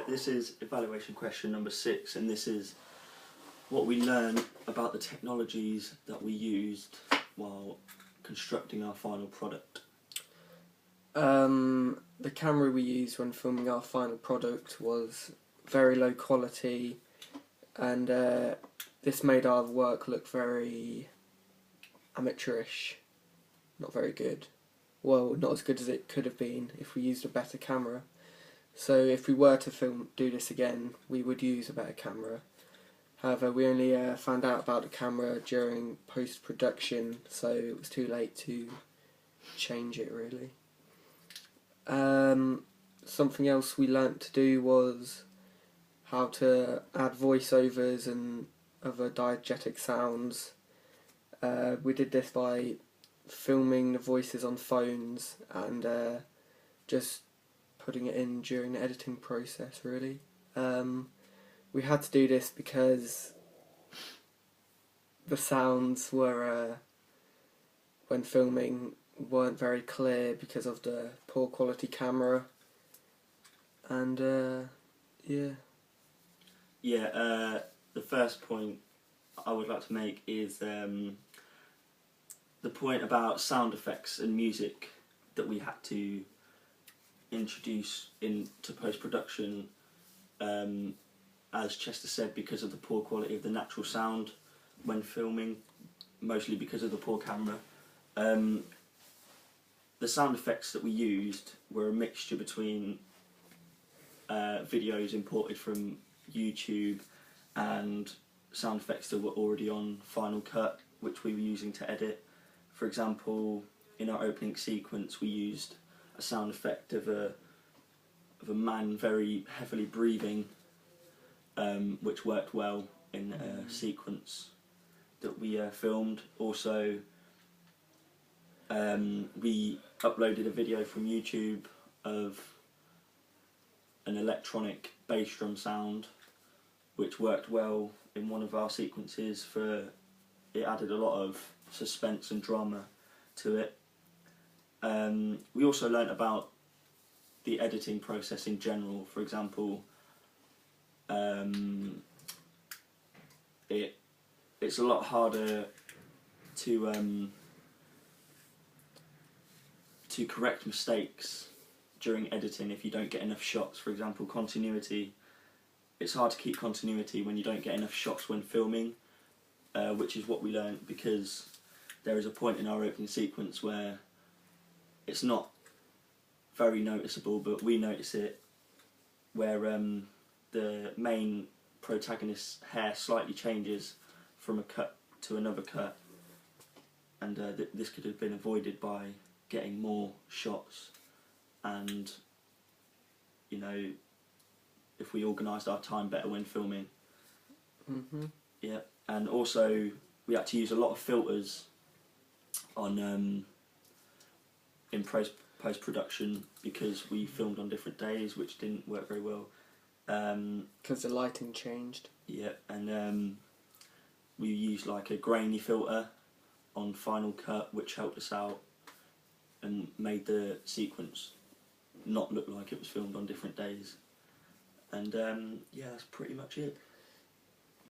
This is evaluation question number 6, and this is what we learn about the technologies that we used while constructing our final product. The camera we used when filming our final product was very low quality, and this made our work look very amateurish, not very good. Well, not as good as it could have been if we used a better camera. So if we were to do this again, we would use a better camera. However, we only found out about the camera during post-production, so it was too late to change it really. Something else we learnt to do was how to add voiceovers and other diegetic sounds. We did this by filming the voices on phones and just putting it in during the editing process really. We had to do this because the sounds were, when filming, weren't very clear because of the poor quality camera, and yeah. The first point I would like to make is the point about sound effects and music that we had to introduce into post-production, as Chester said, because of the poor quality of the natural sound when filming, mostly because of the poor camera. The sound effects that we used were a mixture between videos imported from YouTube and sound effects that were already on Final Cut, which we were using to edit. For example, in our opening sequence we used a sound effect of a man very heavily breathing, which worked well in a sequence that we filmed. Also, we uploaded a video from YouTube of an electronic bass drum sound, which worked well in one of our sequences. It added a lot of suspense and drama to it. We also learnt about the editing process in general. For example, it's a lot harder to correct mistakes during editing if you don't get enough shots. For example, continuity. It's hard to keep continuity when you don't get enough shots when filming, which is what we learnt, because there is a point in our opening sequence where it's not very noticeable, but we notice it, where the main protagonist's hair slightly changes from a cut to another cut, and this could have been avoided by getting more shots, and if we organised our time better when filming. Yeah, and also we had to use a lot of filters on in post-production because we filmed on different days, which didn't work very well. Because the lighting changed. Yeah, and we used like a grainy filter on Final Cut, which helped us out and made the sequence not look like it was filmed on different days. And yeah, that's pretty much it.